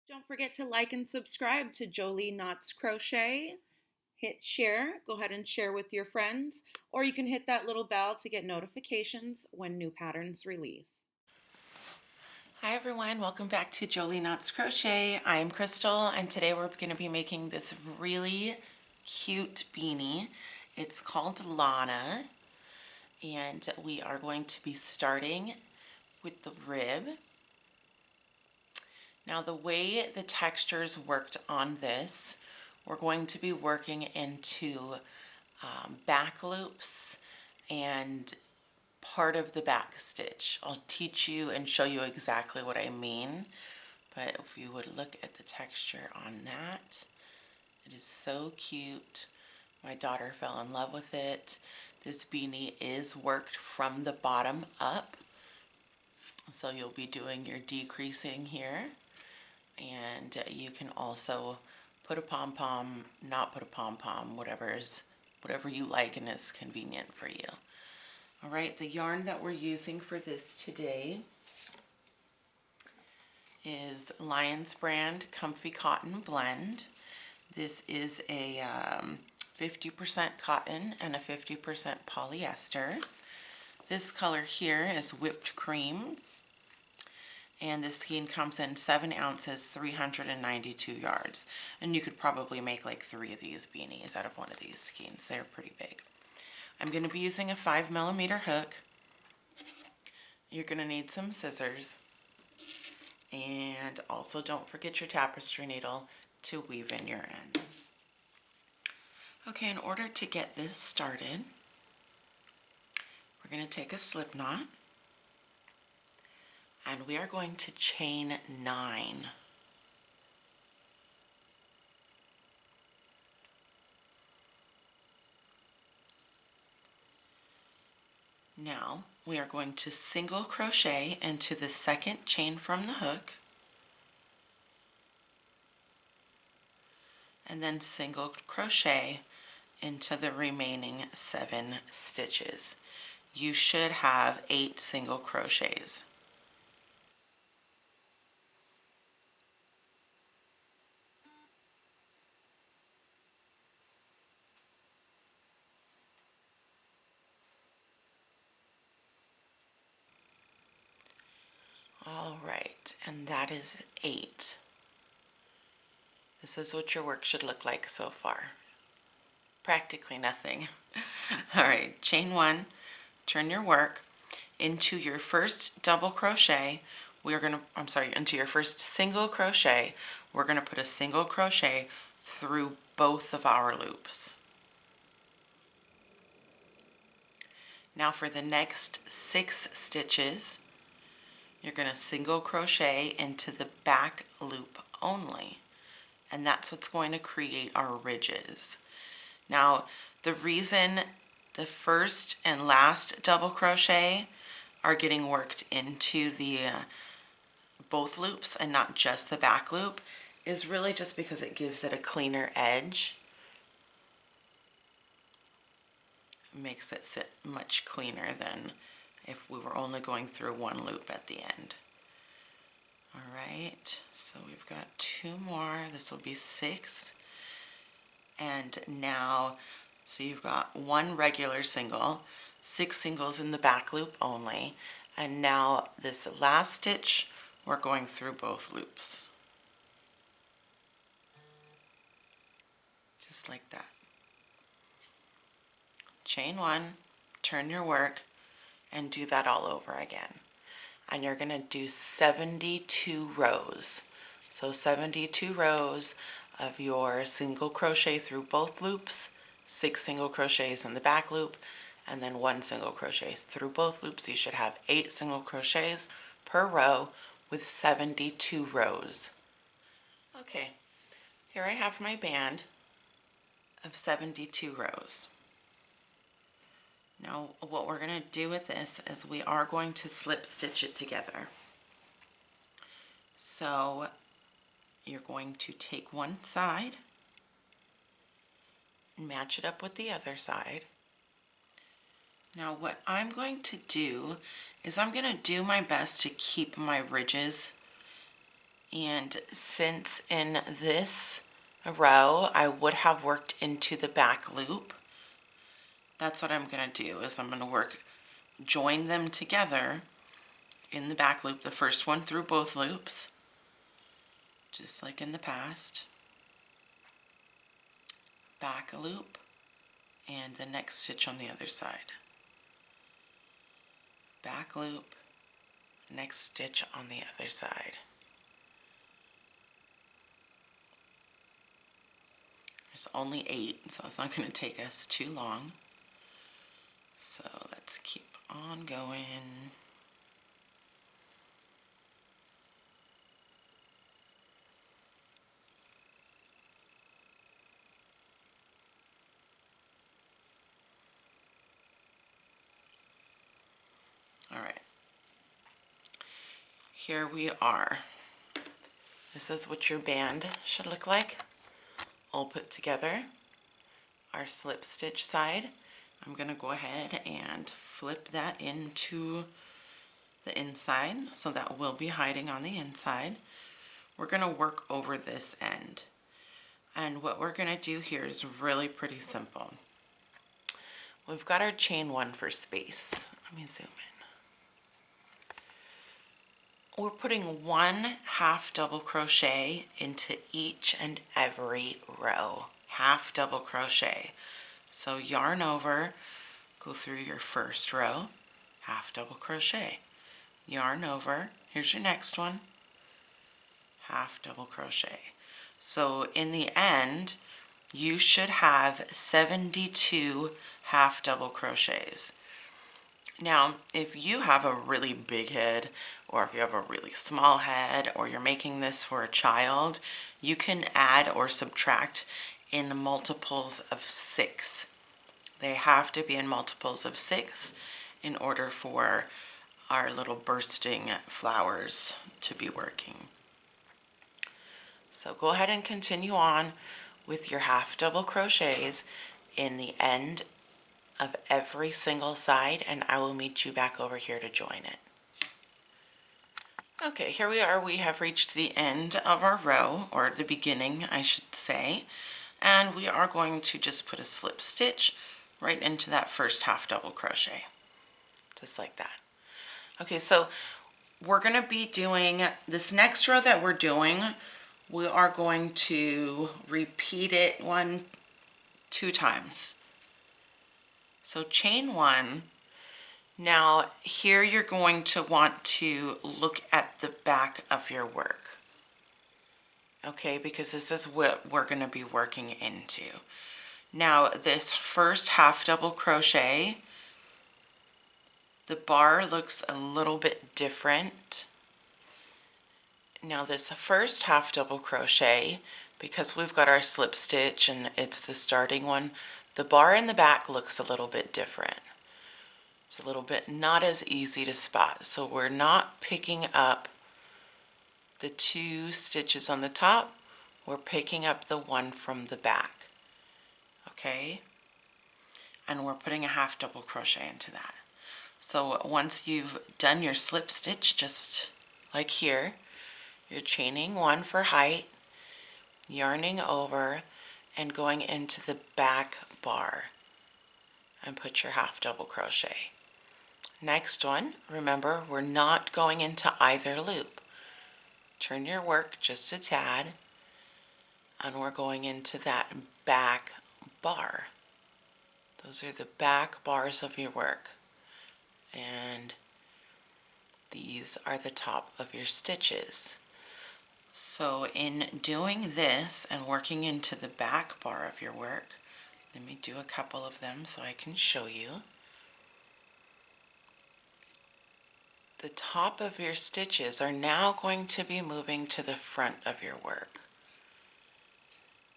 Don't forget to like and subscribe to Jolie Knots Crochet. Hit share, go ahead and share with your friends, or you can hit that little bell to get notifications when new patterns release. Hi everyone, welcome back to Jolie Knots Crochet. I'm Crystal and today we're going to be making this really cute beanie. It's called Lana and we are going to be starting with the rib. Now the way the textures worked on this, we're going to be working into back loops and part of the back stitch. I'll teach you and show you exactly what I mean, but if you would look at the texture on that, it is so cute. My daughter fell in love with it. This beanie is worked from the bottom up, so you'll be doing your decreasing here, and you can also put a pom-pom, not put a pom-pom, whatever you like and is convenient for you. All right, the yarn that we're using for this today is Lion's brand Comfy Cotton Blend. This is a 50% cotton and a 50% polyester. This color here is whipped cream, and this skein comes in 7 ounces, 392 yards. And you could probably make like 3 of these beanies out of one of these skeins. They're pretty big. I'm going to be using a 5mm hook. You're going to need some scissors, and also don't forget your tapestry needle to weave in your ends. Okay, in order to get this started, we're going to take a slip knot and we are going to chain 9. Now we are going to single crochet into the second chain from the hook and then single crochet into the remaining 7 stitches. You should have 8 single crochets. All right, and that is 8. This is what your work should look like so far. Practically nothing. All right, chain 1, turn your work into your first double crochet. Into your first single crochet, we're going to put a single crochet through both of our loops. Now for the next 6 stitches, you're going to single crochet into the back loop only, and that's what's going to create our ridges. Now, the reason the first and last double crochet are getting worked into the both loops and not just the back loop is really just because it gives it a cleaner edge. It makes it sit much cleaner than if we were only going through one loop at the end. All right, so we've got 2 more. This will be 6. And now, so you've got 1 regular single, 6 singles in the back loop only, and now this last stitch, we're going through both loops. Just like that. Chain 1, turn your work, and do that all over again. And you're going to do 72 rows. So 72 rows of your single crochet through both loops, 6 single crochets in the back loop, and then 1 single crochet through both loops. You should have 8 single crochets per row with 72 rows. Okay, here I have my band of 72 rows. Now what we're going to do with this is we are going to slip stitch it together. So you're going to take one side and match it up with the other side. Now what I'm going to do is I'm going to do my best to keep my ridges And since in this row I would have worked into the back loop, that's what I'm going to do, is I'm going to join them together in the back loop, the first one through both loops, just like in the past, back loop, and the next stitch on the other side, back loop, next stitch on the other side. There's only 8, so it's not going to take us too long. So let's keep on going. All right. Here we are. This is what your band should look like, all put together. Our slip stitch side, I'm going to go ahead and flip that into the inside, so that will be hiding on the inside. We're going to work over this end. And what we're going to do here is really pretty simple. We've got our chain 1 for space. Let me zoom in. We're putting 1 half double crochet into each and every row. Half double crochet. So yarn over, go through your first row, half double crochet. Yarn over, here's your next one, half double crochet. So in the end, you should have 72 half double crochets. Now, if you have a really big head, or if you have a really small head, or you're making this for a child, you can add or subtract in multiples of 6. They have to be in multiples of 6 in order for our little bursting flowers to be working. So go ahead and continue on with your half double crochets in the end of every single side, and I will meet you back over here to join it. Okay, here we are. We have reached the end of our row, or the beginning, I should say, and we are going to just put a slip stitch right into that first half double crochet, just like that. Okay, so we're going to be doing this next row that we're doing. We are going to repeat it 2 times. So chain 1. Now here you're going to want to look at the back of your work. Okay, because this is what we're going to be working into. Now this first half double crochet, the bar looks a little bit different. Now this first half double crochet, because we've got our slip stitch and it's the starting one, the bar in the back looks a little bit different. It's a little bit not as easy to spot. So we're not picking up the 2 stitches on the top, we're picking up the one from the back. Okay? And we're putting a half double crochet into that. So once you've done your slip stitch, just like here, you're chaining 1 for height, yarning over, and going into the back bar and put your half double crochet. Next one, remember, we're not going into either loop. Turn your work just a tad, and we're going into that back bar. Those are the back bars of your work. And these are the top of your stitches. So in doing this and working into the back bar of your work, let me do a couple of them so I can show you. The top of your stitches are now going to be moving to the front of your work.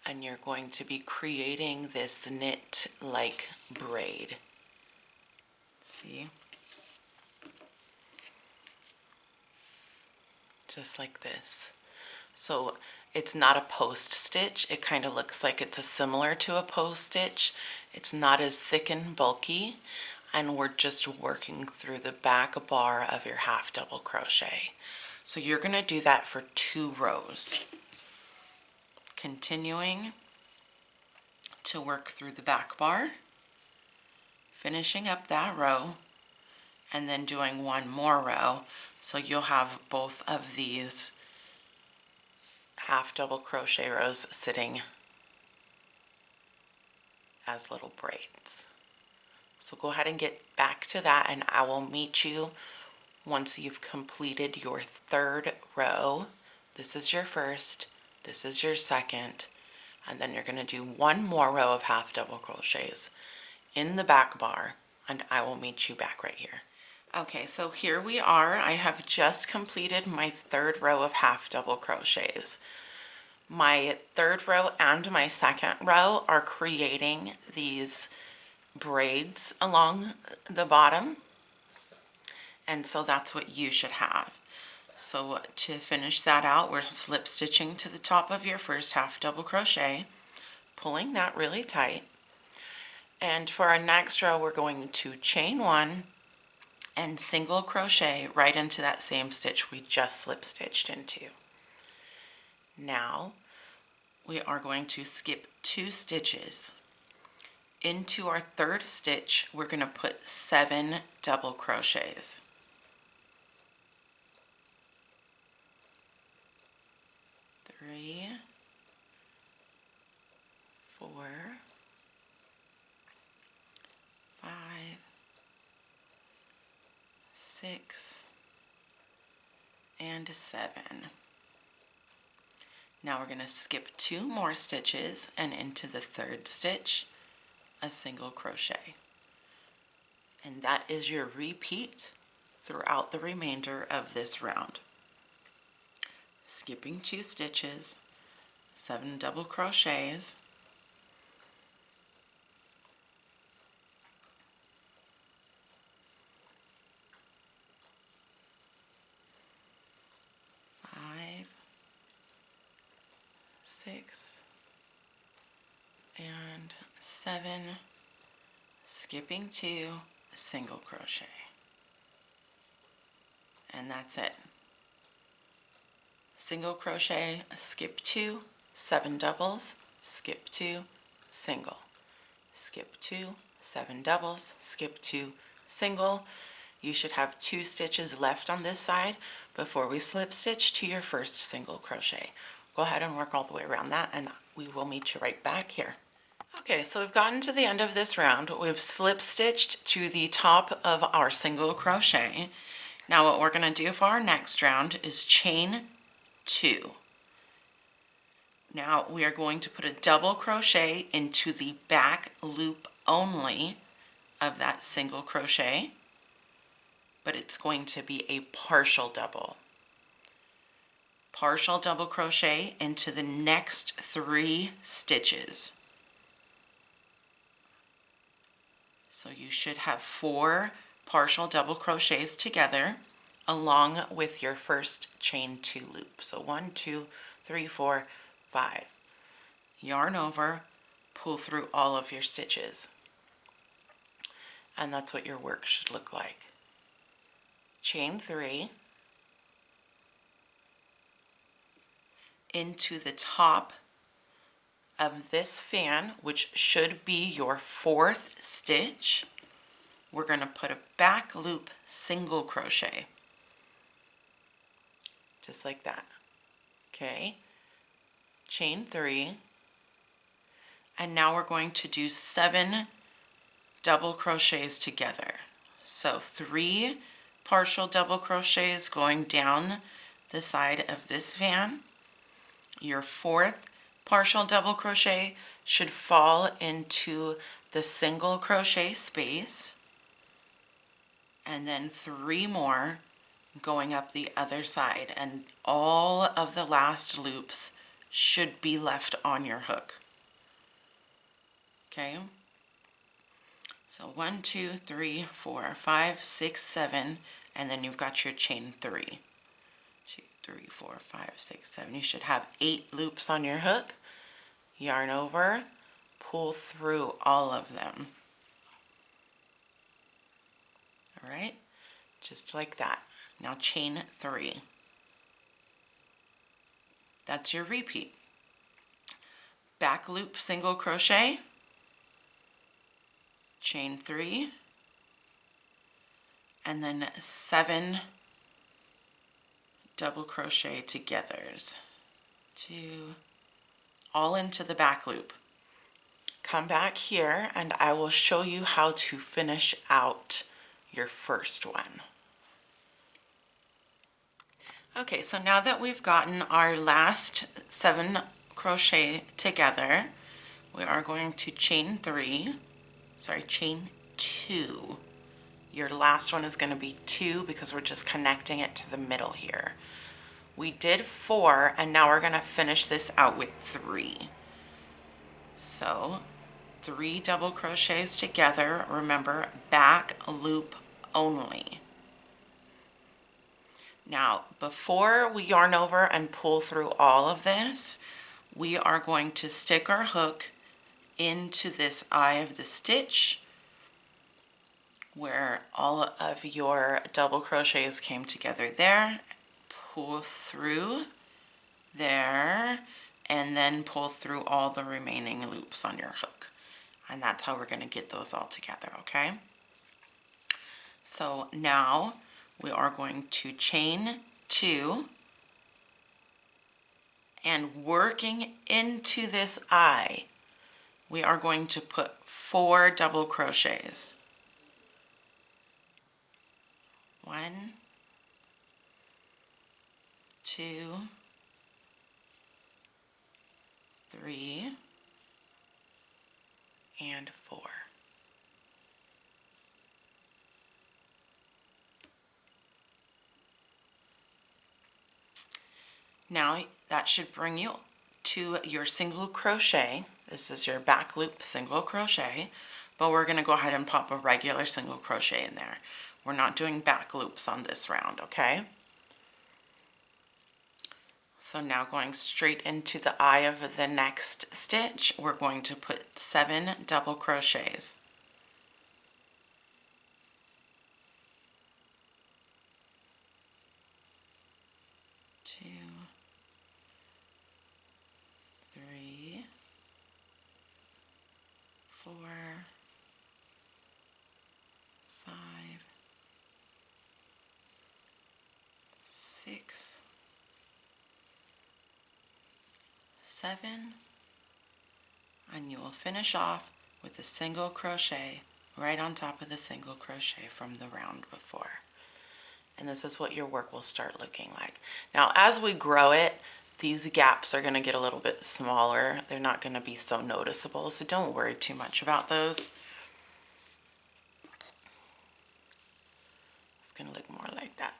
And you're going to be creating this knit-like braid. See? Just like this. So it's not a post stitch. It kind of looks like it's similar to a post stitch. It's not as thick and bulky, and we're just working through the back bar of your half double crochet. So you're going to do that for 2 rows. Continuing to work through the back bar, finishing up that row, and then doing 1 more row. So you'll have both of these half double crochet rows sitting as little braids. So go ahead and get back to that, and I will meet you once you've completed your 3rd row. This is your first, this is your second, and then you're going to do 1 more row of half double crochets in the back bar, and I will meet you back right here. Okay, so here we are. I have just completed my 3rd row of half double crochets. My 3rd row and my 2nd row are creating these braids along the bottom, and so that's what you should have. So to finish that out, we're slip stitching to the top of your first half double crochet, pulling that really tight, and for our next row we're going to chain 1 and single crochet right into that same stitch we just slip stitched into. Now we are going to skip 2 stitches. Into our 3rd stitch, we're going to put 7 double crochets. 3, 4, 5, 6, and 7. Now we're going to skip 2 more stitches, and into the 3rd stitch, a single crochet. And that is your repeat throughout the remainder of this round. Skipping 2 stitches, 7 double crochets, five, 6, and 7, skipping 2, single crochet, and that's it. Single crochet, skip 2, 7 doubles, skip 2, single, skip 2, 7 doubles, skip 2, single. You should have 2 stitches left on this side before we slip stitch to your first single crochet. Go ahead and work all the way around that, and we will meet you right back here. Okay, so we've gotten to the end of this round. We've slip stitched to the top of our single crochet. Now what we're going to do for our next round is chain 2. Now we are going to put a double crochet into the back loop only of that single crochet, but it's going to be a partial double. Partial double crochet into the next 3 stitches. So you should have 4 partial double crochets together along with your first chain 2 loop. So 1, 2, 3, 4, 5. Yarn over, pull through all of your stitches. And that's what your work should look like. Chain 3 into the top of this fan, which should be your 4th stitch. We're going to put a back loop single crochet, just like that. Okay, chain 3, and now we're going to do 7 double crochets together. So 3 partial double crochets going down the side of this fan. Your 4th partial double crochet should fall into the single crochet space, and then 3 more going up the other side, and all of the last loops should be left on your hook. Okay, so 1, 2, 3, 4, 5, 6, 7, and then you've got your chain 3. 2, 3, 4, 5, 6, 7. You should have 8 loops on your hook. Yarn over, pull through all of them. All right, just like that. Now chain 3. That's your repeat. Back loop single crochet, chain 3, and then 7 double crochet togethers. 2, all into the back loop. Come back here and I will show you how to finish out your first one. Okay, so now that we've gotten our last 7 crochet together, we are going to chain 2. Your last one is going to be 2 because we're just connecting it to the middle here. We did 4 and now we're going to finish this out with 3. So 3 double crochets together, remember, back loop only. Now, before we yarn over and pull through all of this, we are going to stick our hook into this eye of the stitch where all of your double crochets came together there. Pull through there and then pull through all the remaining loops on your hook. And that's how we're going to get those all together, okay? So now we are going to chain 2 and working into this eye, we are going to put 4 double crochets. 1, 2, 3, and 4. Now that should bring you to your single crochet. This is your back loop single crochet, but we're going to go ahead and pop a regular single crochet in there. We're not doing back loops on this round, okay? So now going straight into the eye of the next stitch, we're going to put 7 double crochets. 2, 3, 4, 5, 6, 7, and you will finish off with a single crochet right on top of the single crochet from the round before. And this is what your work will start looking like. Now as we grow it, these gaps are going to get a little bit smaller. They're not going to be so noticeable, so don't worry too much about those. It's going to look more like that.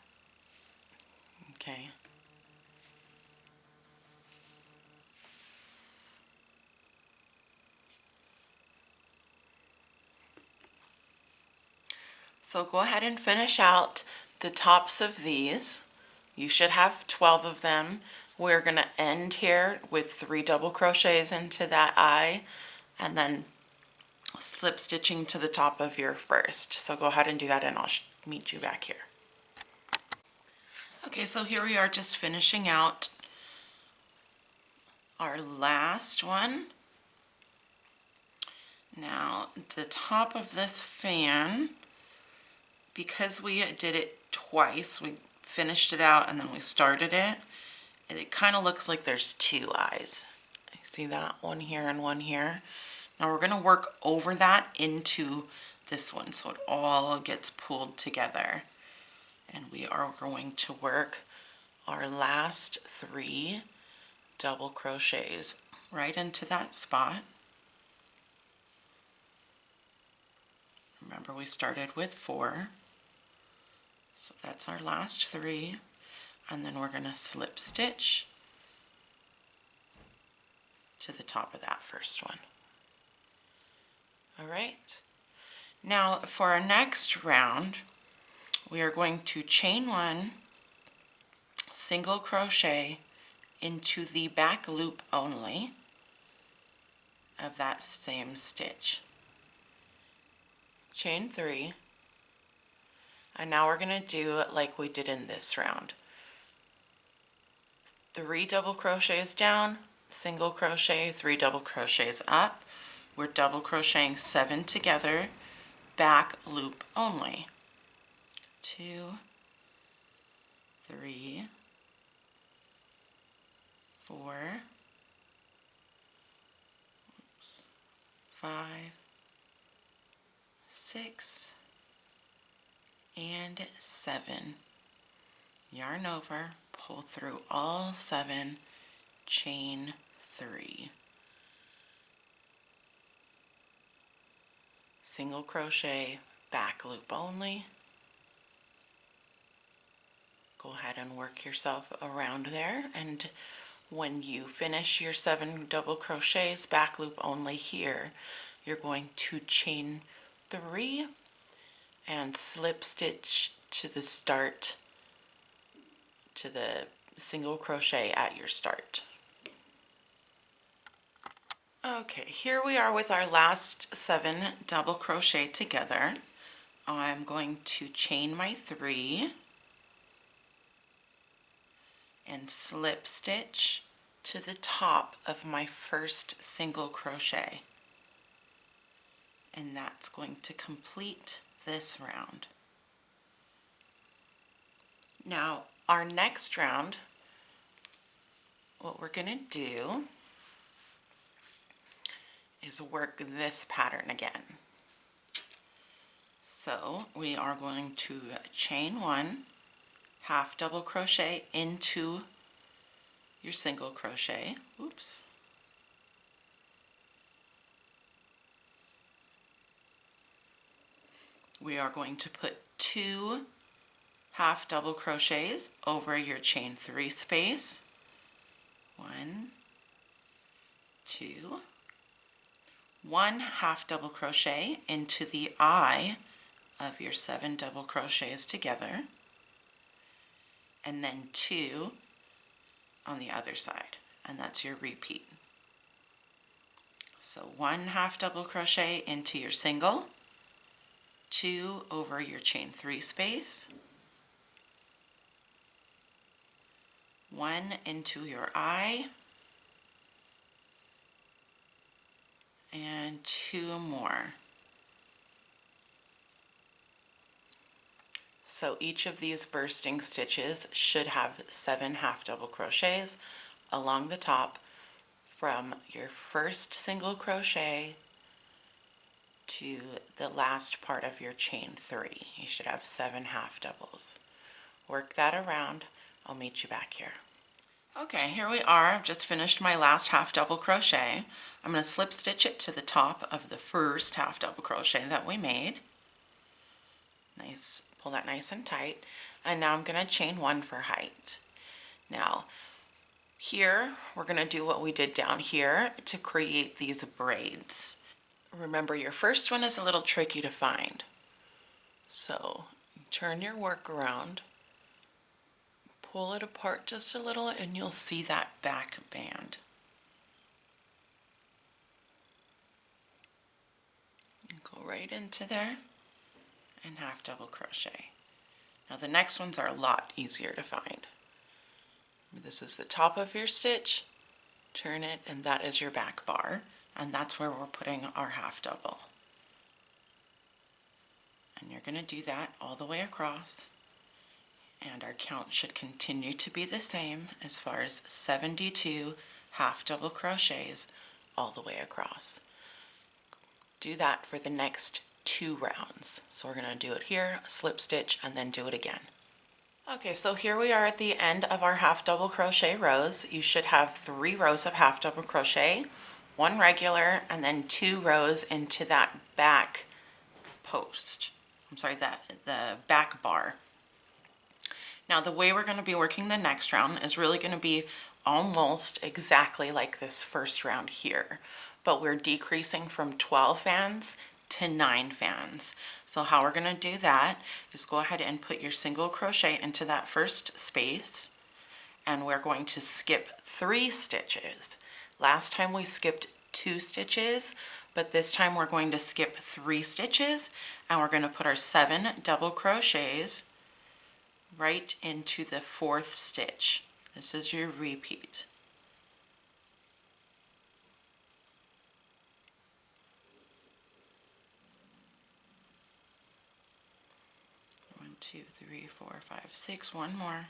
Okay. So go ahead and finish out the tops of these. You should have 12 of them. We're going to end here with 3 double crochets into that eye and then slip stitching to the top of your first. So go ahead and do that and I'll meet you back here. Okay, so here we are just finishing out our last one. Now the top of this fan, because we did it twice, we finished it out and then we started it, and it kind of looks like there's 2 eyes. See that? One here and one here. Now we're going to work over that into this one so it all gets pulled together. And we are going to work our last 3 double crochets right into that spot. Remember we started with 4. So that's our last 3. And then we're going to slip stitch to the top of that first one. All right. Now for our next round, we are going to chain 1, single crochet into the back loop only of that same stitch. Chain 3, and now we're going to do it like we did in this round. 3 double crochets down, single crochet, 3 double crochets up. We're double crocheting 7 together, back loop only. 2, 3, 4, 5, 6, and 7. Yarn over, pull through all 7, chain 3. Single crochet, back loop only. Go ahead and work yourself around there, and when you finish your 7 double crochets, back loop only here, you're going to chain 3 and slip stitch to the start, to the single crochet at your start. Okay, here we are with our last 7 double crochet together. I'm going to chain my 3 and slip stitch to the top of my first single crochet, and that's going to complete this round. Now our next round, what we're going to do is work this pattern again. So we are going to chain 1, half double crochet into your single crochet. Oops. We are going to put 2 half double crochets over your chain 3 space. 1, 2, 1 half double crochet into the eye of your 7 double crochets together, and then 2 on the other side, and that's your repeat. So 1 half double crochet into your single, 2 over your chain 3 space, 1 into your eye, and 2 more. So each of these bursting stitches should have 7 half double crochets along the top from your first single crochet to the last part of your chain 3. You should have 7 half doubles. Work that around. I'll meet you back here. Okay, here we are. I've just finished my last half double crochet. I'm going to slip stitch it to the top of the first half double crochet that we made. Nice, pull that nice and tight. And now I'm going to chain 1 for height. Now, here we're going to do what we did down here to create these braids. Remember, your first one is a little tricky to find. So turn your work around, pull it apart just a little, and you'll see that back band. Go right into there and half double crochet. Now the next ones are a lot easier to find. This is the top of your stitch, turn it, and that is your back bar, and that's where we're putting our half double. And you're going to do that all the way across, and our count should continue to be the same as far as 72 half double crochets all the way across. Do that for the next 2 rounds. So we're going to do it here, slip stitch, and then do it again. Okay, so here we are at the end of our half double crochet rows. You should have 3 rows of half double crochet, 1 regular, and then 2 rows into that back post. I'm sorry, the back bar. Now the way we're going to be working the next round is really going to be almost exactly like this first round here, but we're decreasing from 12 fans to 9 fans. So how we're going to do that is go ahead and put your single crochet into that first space, and we're going to skip 3 stitches. Last time we skipped 2 stitches, but this time we're going to skip 3 stitches, and we're going to put our 7 double crochets right into the 4th stitch This is your repeat. 1, 2, 3, 4, 5, 6. One more.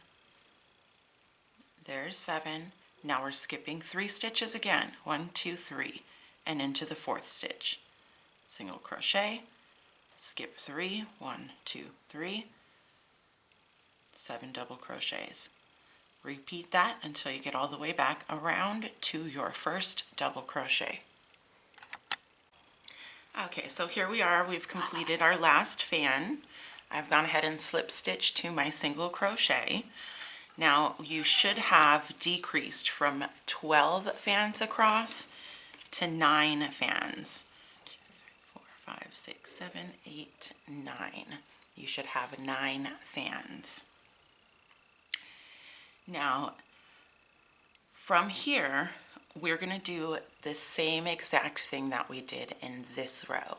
There's 7. Now we're skipping 3 stitches again. 1, 2, 3, and into the 4th stitch. Single crochet, skip 3, 1, 2, 3, 7 double crochets. Repeat that until you get all the way back around to your first double crochet. Okay, so here we are. We've completed our last fan. I've gone ahead and slip stitched to my single crochet. Now you should have decreased from 12 fans across to 9 fans. 2, 3, 4, 5, 6, 7, 8, 9. You should have 9 fans. Now from here we're going to do the same exact thing that we did in this row.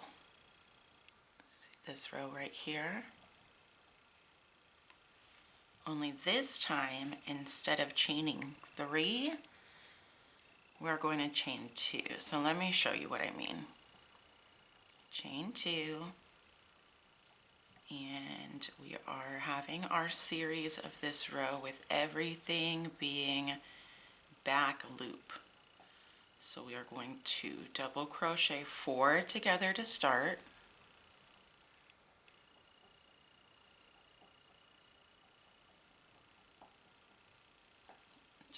See this row right here? Only this time, instead of chaining 3, we're going to chain 2. So let me show you what I mean. Chain 2, and we are having our series of this row with everything being back loop. So we are going to double crochet 4 together to start.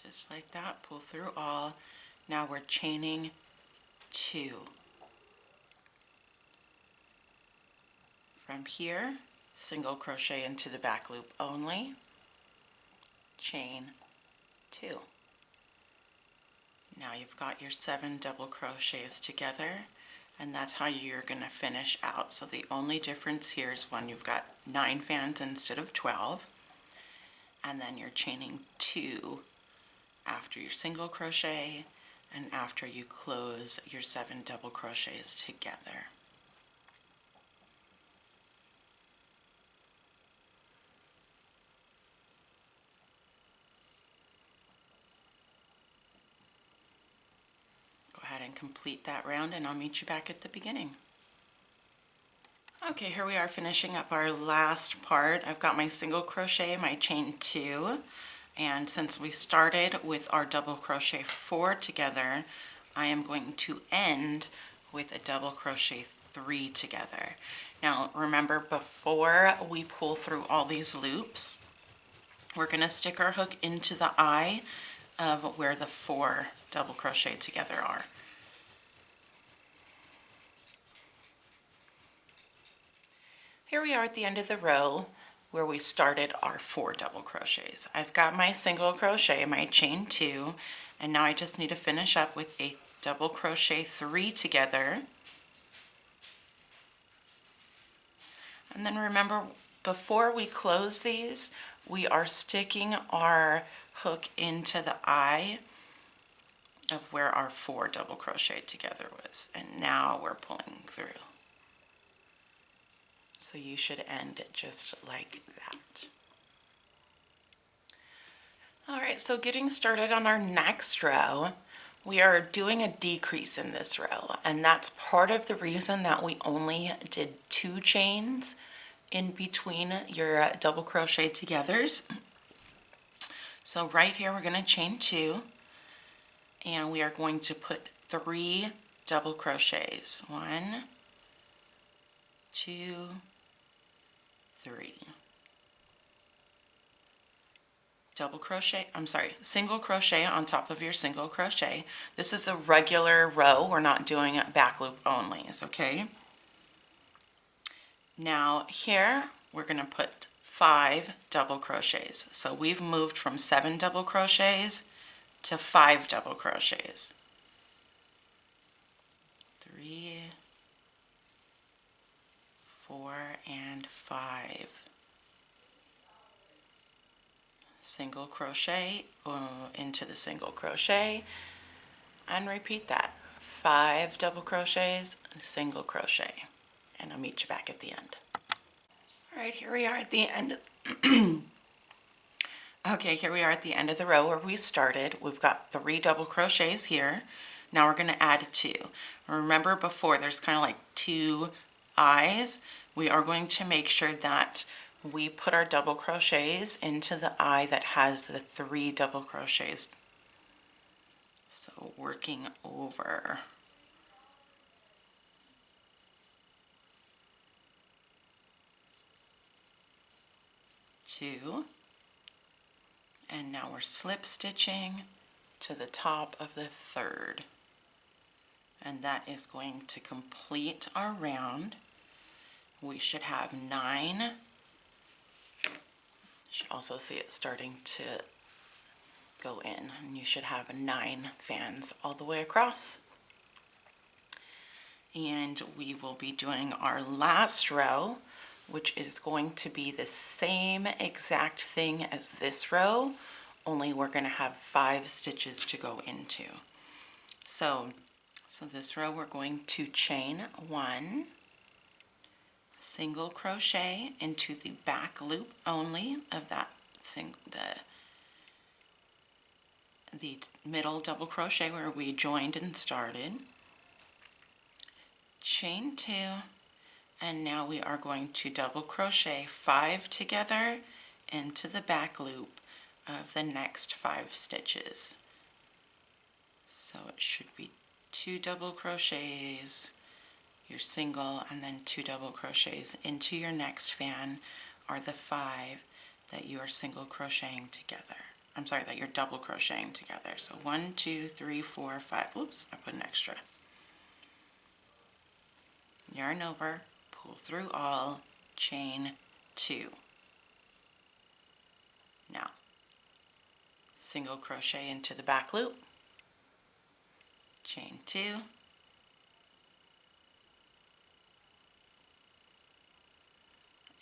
Just like that, pull through all. Now we're chaining 2. From here, single crochet into the back loop only, chain 2. Now you've got your 7 double crochets together, and that's how you're going to finish out. So the only difference here is when you've got 9 fans instead of 12, and then you're chaining 2 after your single crochet and after you close your 7 double crochets together. Go ahead and complete that round and I'll meet you back at the beginning. Okay, here we are finishing up our last part. I've got my single crochet, my chain 2, and since we started with our double crochet 4 together, I am going to end with a double crochet 3 together. Now remember, before we pull through all these loops, we're going to stick our hook into the eye of where the 4 double crochet together are. Here we are at the end of the row where we started our 4 double crochets. I've got my single crochet, my chain 2, and now I just need to finish up with a double crochet 3 together. And then remember, before we close these, we are sticking our hook into the eye of where our 4 double crochet together was, and now we're pulling through. So you should end it just like that. Alright, so getting started on our next row, we are doing a decrease in this row, and that's part of the reason that we only did 2 chains in between your double crochet togethers. So right here we're going to chain 2, and we are going to put 3 double crochets. 1, 2, 3. Double crochet, single crochet on top of your single crochet. This is a regular row. We're not doing it back loop only, okay? Now here we're going to put 5 double crochets. So we've moved from 7 double crochets to 5 double crochets. 3, 4, and 5. Single crochet into the single crochet, and repeat that. 5 double crochets, single crochet, and I'll meet you back at the end. Alright, here we are at the end Okay, here we are at the end of the row where we started. We've got 3 double crochets here. Now we're going to add 2. Remember before there's kind of like 2 eyes. We are going to make sure that we put our double crochets into the eye that has the 3 double crochets. So working over. 2, and now we're slip stitching to the top of the 3rd, and that is going to complete our round. We should have 9. You should also see it starting to go in, and you should have 9 fans all the way across. And we will be doing our last row, which is going to be the same exact thing as this row, only we're going to have 5 stitches to go into. So this row we're going to chain 1, single crochet into the back loop only of that the middle double crochet where we joined and started, chain 2, and now we are going to double crochet 5 together into the back loop of the next 5 stitches. So it should be 2 double crochets, your single, and then 2 double crochets into your next fan are the 5 that you are single crocheting together. I'm sorry, that you're double crocheting together. So 1, 2, 3, 4, 5. Oops, I put an extra. Yarn over, pull through all, chain 2. Now, single crochet into the back loop, chain 2,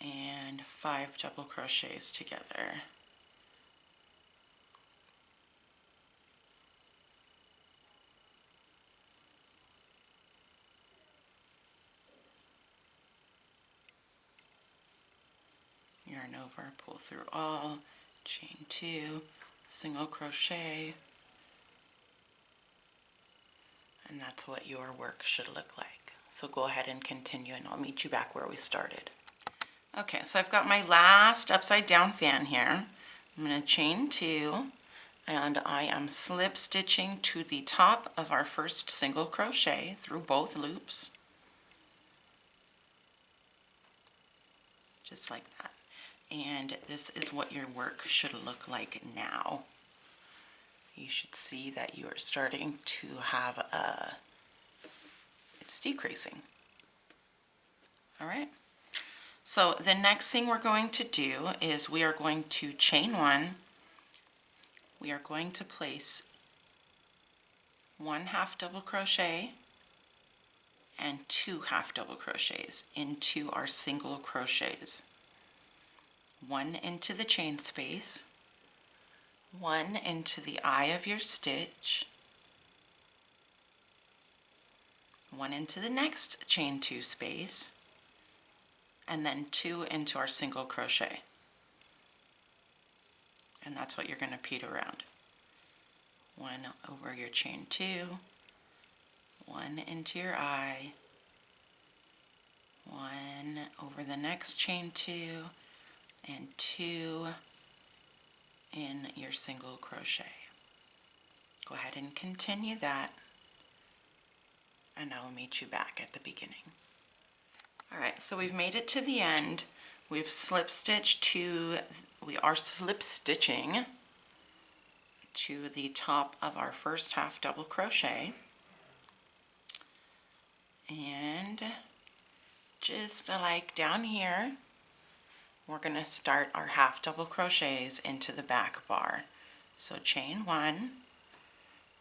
and 5 double crochets together. Yarn over, pull through all, chain 2, single crochet, and that's what your work should look like. So go ahead and continue, and I'll meet you back where we started. Okay, so I've got my last upside down fan here. I'm going to chain 2, and I am slip stitching to the top of our first single crochet through both loops, just like that. And this is what your work should look like now. You should see that you are starting to have it's decreasing. All right. So the next thing we're going to do is we are going to chain 1. We are going to place 1 half double crochet and 2 half double crochets into our single crochets. 1 into the chain space, 1 into the eye of your stitch, 1 into the next chain 2 space, and then 2 into our single crochet. And that's what you're going to repeat around. 1 over your chain 2, 1 into your eye, 1 over the next chain 2, and 2 in your single crochet. Go ahead and continue that, and I will meet you back at the beginning. Alright, so we've made it to the end. We've slip stitched to, we are slip stitching to the top of our first half double crochet, and just like down here, we're going to start our half double crochets into the back bar. So chain 1.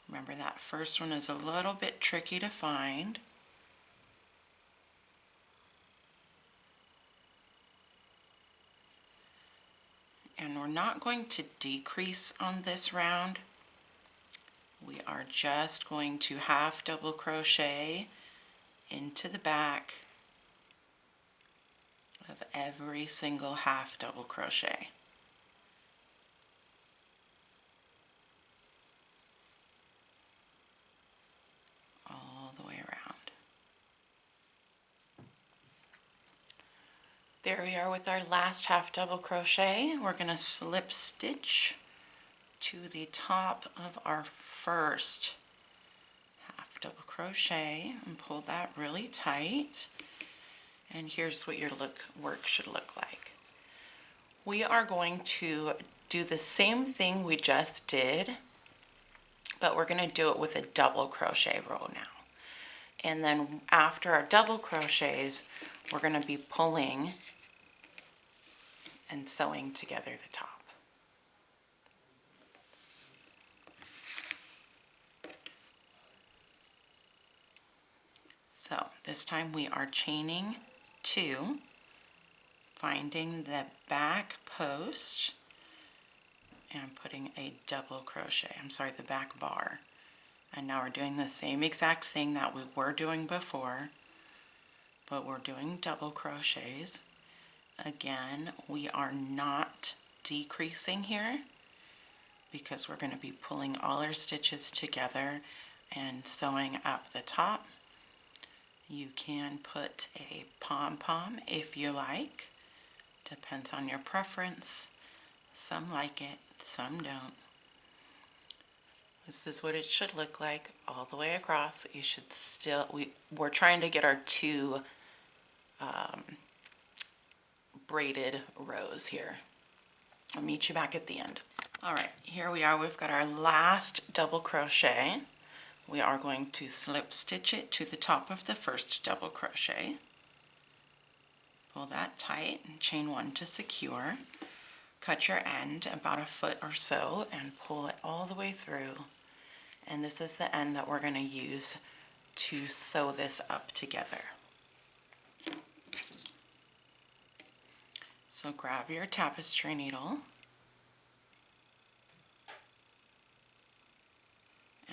Remember that first one is a little bit tricky to find. And we're not going to decrease on this round. We are just going to half double crochet into the back of every single half double crochet. There we are with our last half double crochet. We're going to slip stitch to the top of our first half double crochet and pull that really tight. And here's what your work should look like. We are going to do the same thing we just did, but we're going to do it with a double crochet row now. And then after our double crochets, we're going to be pulling and sewing together the top. So this time we are chaining 2, finding the back post and putting a double crochet, the back bar. And now we're doing the same exact thing that we were doing before, but we're doing double crochets. Again, we are not decreasing here because we're going to be pulling all our stitches together and sewing up the top. You can put a pom-pom if you like. Depends on your preference. Some like it, some don't. This is what it should look like all the way across. You should still, we're trying to get our 2 braided rows here. I'll meet you back at the end. All right, here we are. We've got our last double crochet. We are going to slip stitch it to the top of the first double crochet. Pull that tight and chain 1 to secure. Cut your end about a foot or so and pull it all the way through. And this is the end that we're going to use to sew this up together. So grab your tapestry needle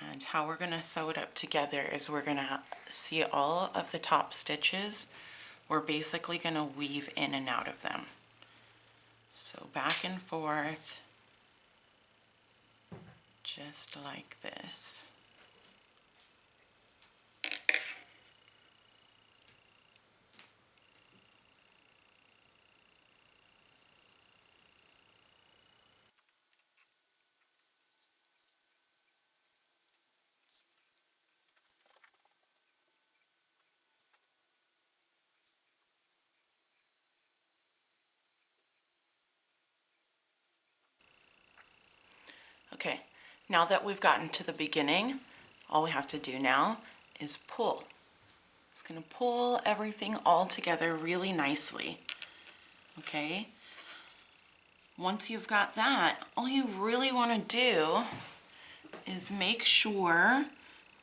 and how we're going to sew it up together is we're going to see all of the top stitches. We're basically going to weave in and out of them. So back and forth, just like this. Okay, now that we've gotten to the beginning, all we have to do now is pull. It's going to pull everything all together really nicely. Okay, once you've got that, all you really want to do is make sure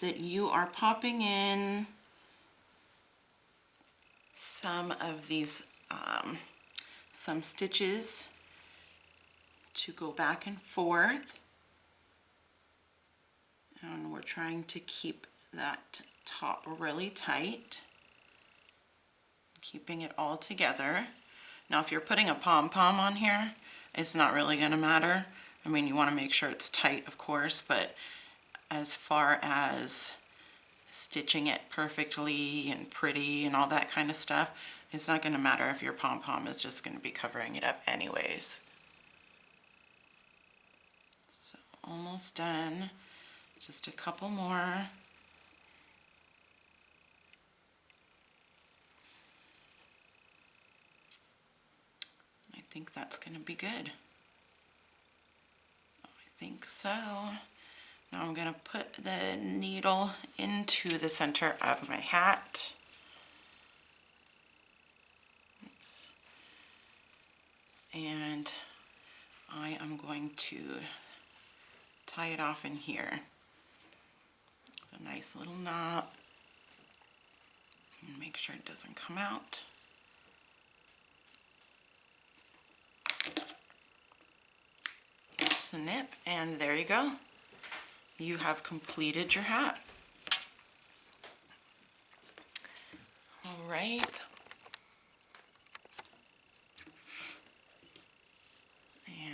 that you are popping in some of these some stitches to go back and forth, and we're trying to keep that top really tight, keeping it all together. Now if you're putting a pom-pom on here, it's not really going to matter. I mean, you want to make sure it's tight, of course, but as far as stitching it perfectly and pretty and all that kind of stuff, it's not going to matter if your pom-pom is just going to be covering it up anyways. So almost done. Just a couple more. I think that's going to be good. I think so. Now I'm going to put the needle into the center of my hat. Oops. And I am going to tie it off in here. A nice little knot. And make sure it doesn't come out. Snip, and there you go. You have completed your hat. All right.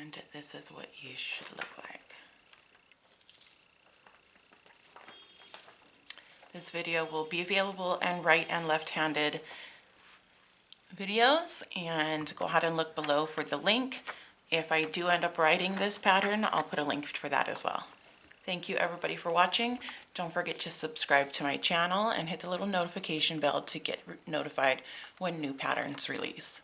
And this is what you should look like. This video will be available in right and left-handed videos, and go ahead and look below for the link. If I do end up writing this pattern, I'll put a link for that as well. Thank you everybody for watching. Don't forget to subscribe to my channel and hit the little notification bell to get notified when new patterns release.